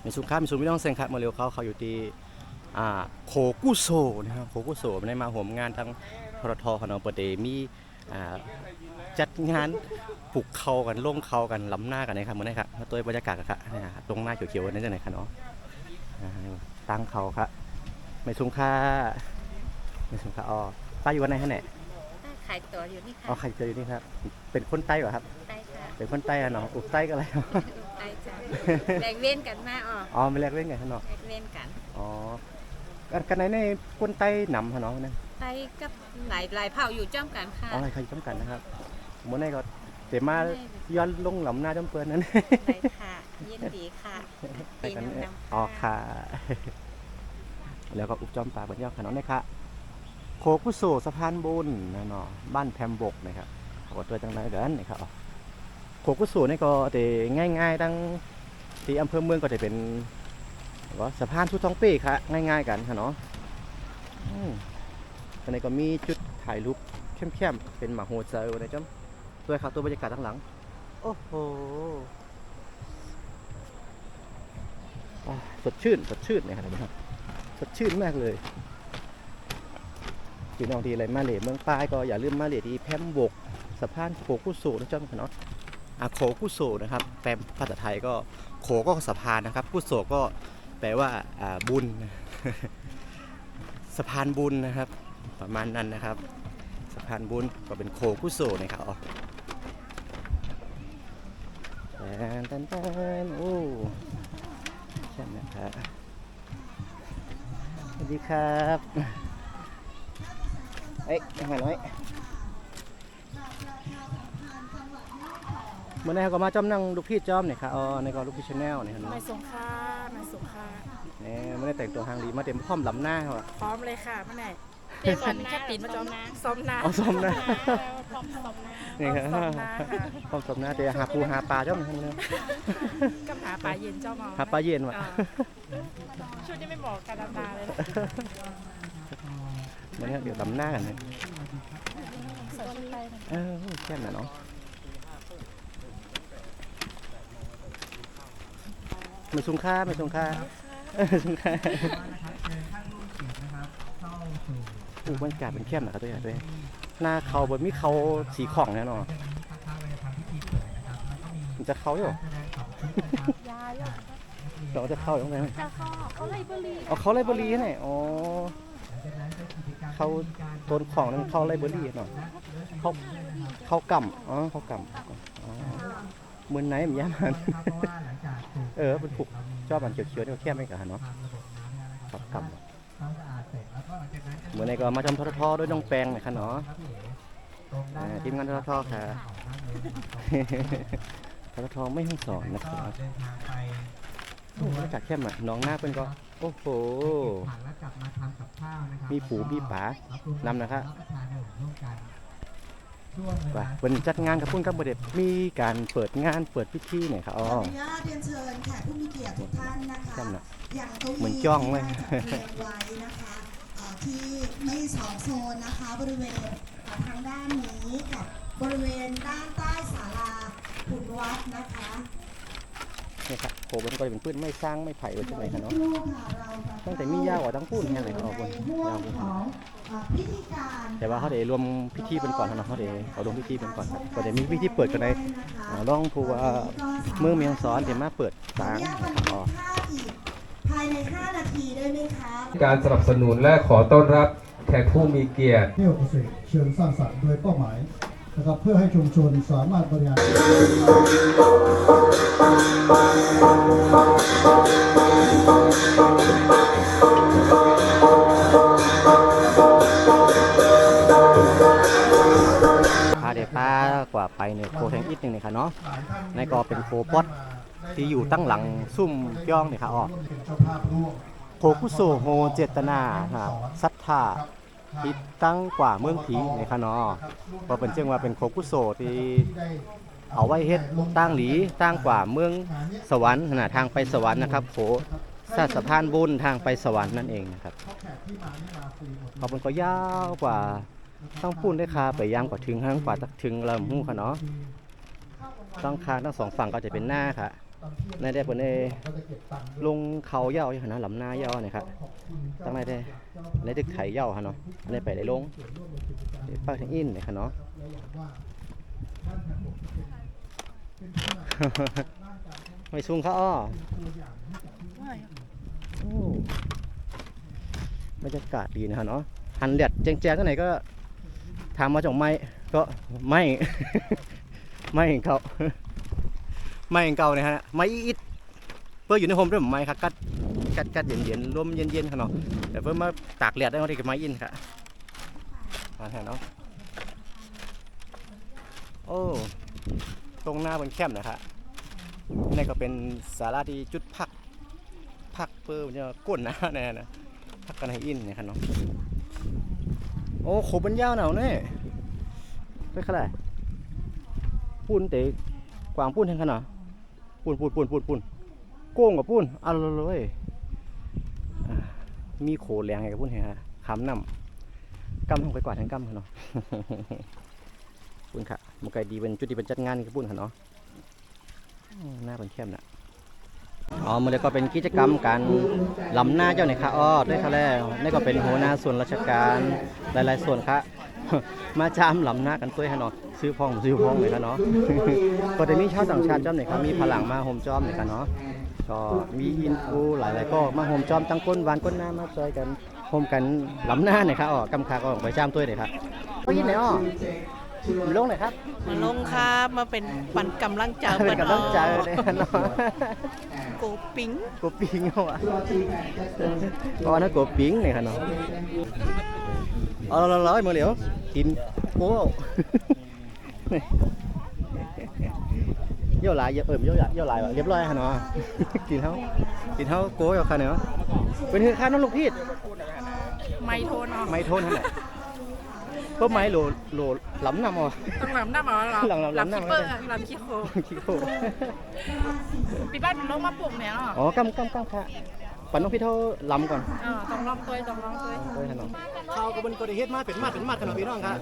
มีสุขมีสุขไม่ต้องเซ็งครับมาเร็วเขาอยู่ที่โคกุโซนะครับโคกุโซในมาห่วมงานทั้งพรทคณะประเดมีจัดงานปลุกเขากันลงเขากันล้ำหน้ากันนะครับเหมือนนี้ครับตัวบรรยากาศครับตรงหน้าเขียวๆนั่นจะไหนครับเนาะตั้งเขาครับไม่สุขไม่สุขอ๋อป้าอยู่วันไหนฮะเนี่ยขายตั๋วอยู่นี่ค่ะอ๋อใครเจออยู่นี่ครับเป็นคนใต้เหรอครับใต้ค่ะเป็นคนใต้อะเนาะอุกใต้ก็อะไรใต้จ้ะแลกเว้นกันมาอ๋อไม่แลกเล่นไงฮะเนาะแลกเว้นกันอ๋อกันไหนในคนใต้หนำฮะเนาะนั่นใต้กับหลายเผ่าอยู่จ้อมกันค่ะอ๋อใครจ้อมกันนะครับเมื่อไหร่ก็เดี๋ยวมาย้อนลงหลำหน้าจ้อมเปิ้นนั้นได้ค่ะยินดีค่ะตีน้ำอ๋อค่ะแล้วก็อุบจอมปลาบนยอดขนมนี่ค่ะโคกุโซสะพานบุญนะเนาะบ้านแพมบกนะครับขอตัวจังไรกันนะครับโคกุโซนี่ก็แต่ง่ายๆตั้งที่อำเภอเมืองก็จะเป็นว่าสะพานชุดท้องปีค่ะง่ายๆกันค่ะเนาะตอนนี้ก็มีจุดถ่ายรูปเข้มๆเป็นหมาโฮเซลนะจ๊ะตัวเขาตัวบรรยากาศทั้งหลังโอ้โหสดชื่นเนี่ยครับสดชื่นมากเลยพี่น้องที่อะไรมาเลเมืองปลายก็อย่าลืมมาเลที่แพมบกสะพานโคกุโซนะจ๊ะเนาะโคกุโซนะครับแปลภาษาไทยก็โคก็สะพานนะครับกุโซก็แปลว่าบุญสะพานบุญนะครับประมาณนั้นนะครับสะพานบุญก็เป็นโคกุโซนะครับโอ้ใช่ไหมครับสวัสดีครับเอ้ยหายน้อยเมื่อไหร่ก็มาจอมนั่งลูกพี่จอมเนี่ยครับในก็ลูกพี่ชาแนลเนี่ยไม่สงค่าเนี่ยไม่ได้แต่งตัวทางดีมาเต็มพร้อมล้ำหน้าครับพร้อมเลยค่ะเมื่อไหร่เดี๋ยวก่อนแค่ปิดมาจอมซ้อมน้าซ้อมน้าพร้อมซ้อมน้านี่ครับพร้อมซ้อมน้าเดี๋ยวหาปูหาปลาจอมเนี่ยก็หาปลาเย็นจอมเอาหาปลาเย็นว่ะชุดนี้ไม่เหมาะกับดำนาเลยเนี่ยเดี๋ยวล้ำหน้ากันเลยแค่นั้นเนาะไม่สูงค่าโอ้บรรยากาศเป็นเข้มนะครับตัวใหญ่ด้วยหน้าเขาบนมีเขาสีของแน่นอนมันจะเขาอยู่เราจะเข้าอย่างไรเขาไลบรีเขาไลบรีไหนอ๋อเขาต้นของนั้นเขาไลบรีหน่อยเขากำเขากำมือไหนมันแย่มันเป็นผูกชอบมันเขียวๆนี่ก็แค่ไม่กะเนาะเขากำเหมือนในก็มาจำททด้วยน้องแปงหน่อยค่ะเนาะทีมงานททค่ะททไม่ห้องสอนนะครับบรรยากาศแค่มาน้องหน้าเป็นก็โอ้โหมีปูมีป๋านำนะครับวันจัดงานกับพุ่นกับประเด็จมีการเปิดงานเปิดพิธีเนี่ยครับขออนุญาตเรียนเชิญแขกผู้มีเกียรติทุกท่านนะคะอย่างตรงนี้เหมือนจ้องเลยไว้นะคะที่ไม่สองโซนนะคะบริเวณทางด้านนี้กับบริเวณด้านใต้ศาลาขุนวัดนะคะนี่ครับโผล่มันก็จะเป็นพืชไม่สร้างไม่ไผ่ไว้ที่ไหนครับเนาะตั้งแต่มียาวกว่าทั้งพูดเนี่ยเลยครับบนยาวแต่ว่าเขาเดี๋ยวรวมพิธีเป็นก่อนนะเขาเดี๋ยวเขารวมพิธีเป็นก่อนครับก็เดี๋ยวมีพิธีเปิดกันในร่องภูว่าเมืองเมียงซ้อนเดี๋ยวมาเปิดสางภายใน5 นาทีได้ไหมคะการสนับสนุนและขอต้อนรับแขกผู้มีเกียรติเที่ยวเกษตรเชิงสร้างสรรค์โดยเป้าหมายนะครับเพื่อให้ชุมชนสามารถบริหารเดี๋ยวป้ากว่าไปเนี่ยโคแทงอีกหนึ่งเนี่ยค่ะเนาะในก็เป็นโคพอดที่อยู่ตั้งหลังซุ่มย่องเนี่ยค่ะโคกุโซโฮเจตนาศรัทธาที่ตั้งกว่าเมืองผีเนี่ยค่ะเนาะเพราะเป็นเชื่อว่าเป็นโคกุโซที่เอาไว้เฮ็ดตั้งหลีตั้งกว่าเมืองสวรรค์ทางไปสวรรค์นะครับโขสะพานบุญทางไปสวรรค์นั่นเองนะครับเพราะมันก็ยาวกว่าต้องพูดได้ค่ะไปย่างกว่าถึงห้างกว่าถึงลำหูค่ะเนาะต้องคางทั้งสองฝั่งก็จะเป็นหน้าค่ะ ในได้เพิ่นได้ลงเขาเหย้าอยู่หั่นนะลำหน้าเหย้านี่ครับตั้งในได้ตึกไถเหย้าหั่นเนาะอันนี้ไปได้ลงปากทางอินนี่ค่ะเนาะ ไม่สูงเขาอ้อโอ้บรรยากาศดีนะฮะเนาะหันแดดแจ้งๆก็ไหนก็ถามมาจากไม่ก็ไม่ ไม่เห็นเขาไม่เห็นเก่าเนี่ยฮะไม่อิดเพื่ออยู่ในโฮมด้วยผมไม่ครับกัดเย็นๆลมเย็นๆค่ะเนาะแต่เพื่อมาตากแดดได้ก็ที่กับไม้อินค่ะมาแทนเนาะโอ้ตรงหน้าบนแคมป์นะครับนี่ก็เป็นศาลาที่จุดพักเพื่อจะก้นนะเนี่ยนะพักกันให้อินเนี่ยครับเนาะโอ้โขบันยาวหนาวเนี่ยเป็นขนาดปูนเตะกวางปูนแทงขนาดปูนโก้งกับปูนเอาเลยมีโขแรงไงกับปูนเห็นฮะขำนำกำลงไปกว่าทั้งกำเนาะ ปูนค่ะมันไกลดีเป็นจุดที่เป็นจัดงานกับปูนค่ะเนาะหน้าเป็นเข้มนะอ๋อมันเลยก็เป็นกิจกรรมการลำหน้าเจ้าหน่อยค่ะอ้อด้วยค่ะแล้วนี่ก็เป็นหัวหน้าส่วนราชการหลายๆส่วนค่ะ มาจามลำหน้ากันตัวให้เนาะซื้อพองเลยค่ะเนาะ ก็จะมีชาวต่างชาติจ้อมหน่อยครับมีพลังมาโฮมจ้อมหน่อยค่ะเนาะก็มีอินฟูหลายๆก็มาโฮมจ้อมตั้งก้นวานก้นหน้ามาจอยกันโฮมกันลำหน้าหน่อยค่ะอ้อกำคาก็ไปจามตัวหน่อยครับก็ยินไหนอ้อลงหน่อยครับ มาลงครับมาเป็นปันกำลังใจ เป็นกำลังใจเลยเนาะ โกปิ้ง โกปิงเอาอะก็นะโกปิงเนี่ยค่ะเนาะเอาเราๆมาเหลียวกินโอ้เยี่ยวลายเยี่ยวลายแบบเรียบร้อยค่ะเนาะ กินเท่าโก้กับค่ะเนาะเป็นข้าวน้องลูกพีด ไม่โทนอ๋อ ไม่โทษเท่าไหร่ก็ไม้โหลล้ำนำอ่ะ ต้องลำหน้าหมอเหรอ ลำหน้า คิปเปอร์ลำขี้โค ขี้โค ปีบ้านลงมาปลูกเนี่ยอ๋อ อ๋อกำค่ะปั่นน้องพี่เท่าล้ำก่อน ต้องลองตัว ด้วยถนนข้าวก็เป็นกระเฮ็ดมาเป็นมาขนมพี่น้องครับ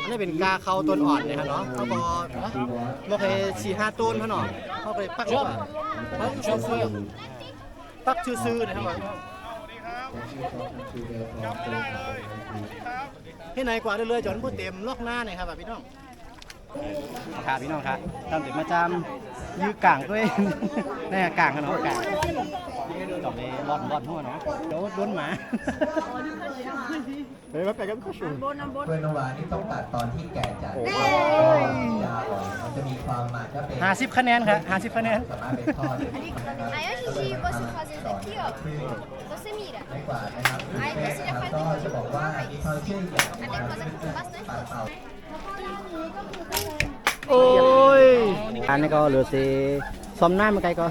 อันนี้เป็นกาข้าวต้นอ่อนเนี่ยครับเนาะเขาบอกโอเค4-5ต้นเขาเนาะเขาไปปักชื่อปักชื่อนะครับให้ไหนกว่าเรื่อยๆจนพูดเต็มล็อกหน้าหน่อยครับพี่น้องครับพี่น้องครับตามติดมาจำยื้อกลางด้วยนี่กลางกันเนาะกลางจอบเลยร่อนหัวเนาะเดี๋ยวโดนหมาเฮ้ยมาไปกันก็ชู กล้วยน้ำว้านี่ต้องตัดตอนที่แก่จัดยาอ่อนมันจะมีความหมักและเป็น 50 คะแนนครับ50 คะแนน สามารถเป็นทอดได้ Aí antes de você fazer isso aqui, ó, você mira. ไม่กว่านะครับ Aí você já faz ก็ daqui จะบอกว่ามีความเชื่ออีกอย่าง Aí tem que fazer com bastante coisa. โอ้ยอันนี้ก็เหลือสีซ้อมหน้ามันไกลก็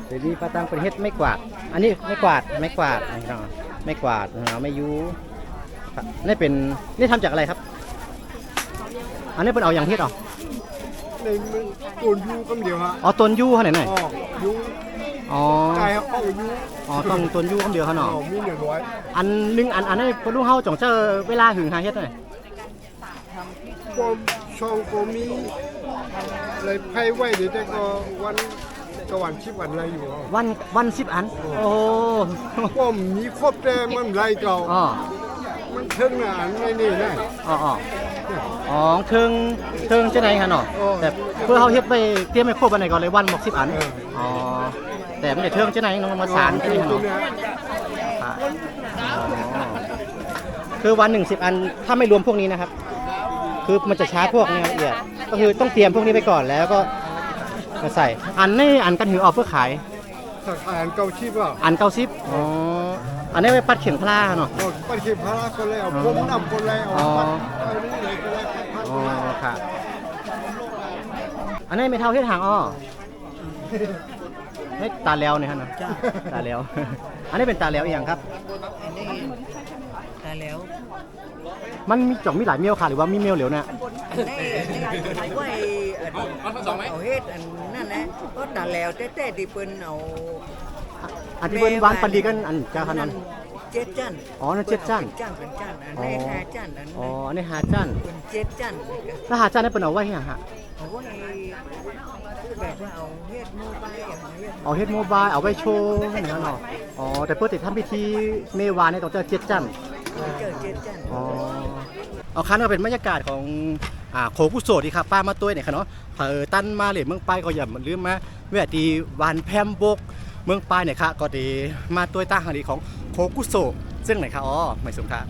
เดี๋ยวนี้ป้าตั้งเป็นเฮ็ดไม่กวาดอันนี้ไม่กวาดไม่กวาดเราไม่ยูนี่ทำจากอะไรครับอันนี้เป็นเอาอย่างเฮ็ดหรอ ในต้นยูก็เดียวฮะ อ๋อต้นยูเขาไหนหน่อย ยู อ๋อ ใช่ครับเอายู อ๋อต้องต้นยูคำเดียวเขาหน่อ มูอย่างน้อย อันนึงอันนี้พอลูกเฮาจ่องเจอเวลาหึงหาเฮ็ดหน่อย ความช่องก็มีเลยไพ่ไว้เดี๋ยวแต่ก็วันกวันชิบวันอะไรอยู่ วัน10 อันโอ้ ผมมีครบแต่มันไรเก่า อ๋อ มันเทิงอันไม่นี่นะ อ๋อเทิงจะไหนคะเนาะแต่เพื่อเฮาเฮ็ดไปเตรียมให้ครบอันไหนก่อนเลยวันบอก10 อันอ๋อแต่ไม่ได้เทิงจะไหนน้องมาสารจะไหนคะเนาะคือวัน1 10 อันถ้าไม่รวมพวกนี้นะครับคือมันจะช้าพวกนี้ละเอียดก็คือต้องเตรียมพวกนี้ไปก่อนแล้วก็มาใส่อันนี้อันกันหือออกเพื่อขาย สักอันเก่าชิบอ่ะ อัน90อ๋ออันนี้ไปปัดเข็มพลาเนาะ ปัดเข็มพาราก็เลยเอาผมนำคนเลยเอาปัดเอานี่เลยก็เลย อ๋อค่ะอันนี้ไม่เท่าเฮ็ดหางอ้อเฮ้ยตาแล้วเนี่ยฮะเนาะตาแล้ว อันนี้เป็นตาแล้วอีกอย่างครับ ตายแล้ว มันมีจ่องมีหลายเมลค่ะหรือว่ามีเมลเหลวเนี่ย อันนี้ไอ้ไว้เอาเฮ็ดอันนั่นแหละก็ตายแล้วแต่ที่เปิ้นเอา อันที่เพิ่นวางปันดีกันอันจ้าคันนั้น 7 จัน อ๋อนั่น7 จัน เป็นจันอันนี้5 จันอัน อ๋อ นี้ อันนี้5 จัน เป็น7 จัน ถ้า5 จันนี่เพิ่นเอาไว้ให้หยังฮะ เอาไว้ แบบว่าเอาเฮ็ดโมบายอย่างเงี้ย เอาเฮ็ดโมบายเอาไว้โชว์นะครับเนาะอ๋อแต่เพิ่นสิทำพิธีเมวาเนี่ยต้องเจอเจ็ดจันทร์ เจอเจ็ดจัน อ๋อเอาคันก็เป็นบรรยากาศของโคกุโซดีครับป้ามาตุ้ยเนี่ยค่ะเนาะตั้นมาเลยเมืองปลายก็อย่าลืมมาแวะดีวันแพมบกเมืองปลายเนี่ยค่ะก็ดีมาตุ้ยตั้งหางดีของโคกุโซซึ่งไหนคะอ๋อไม่สมค่ะ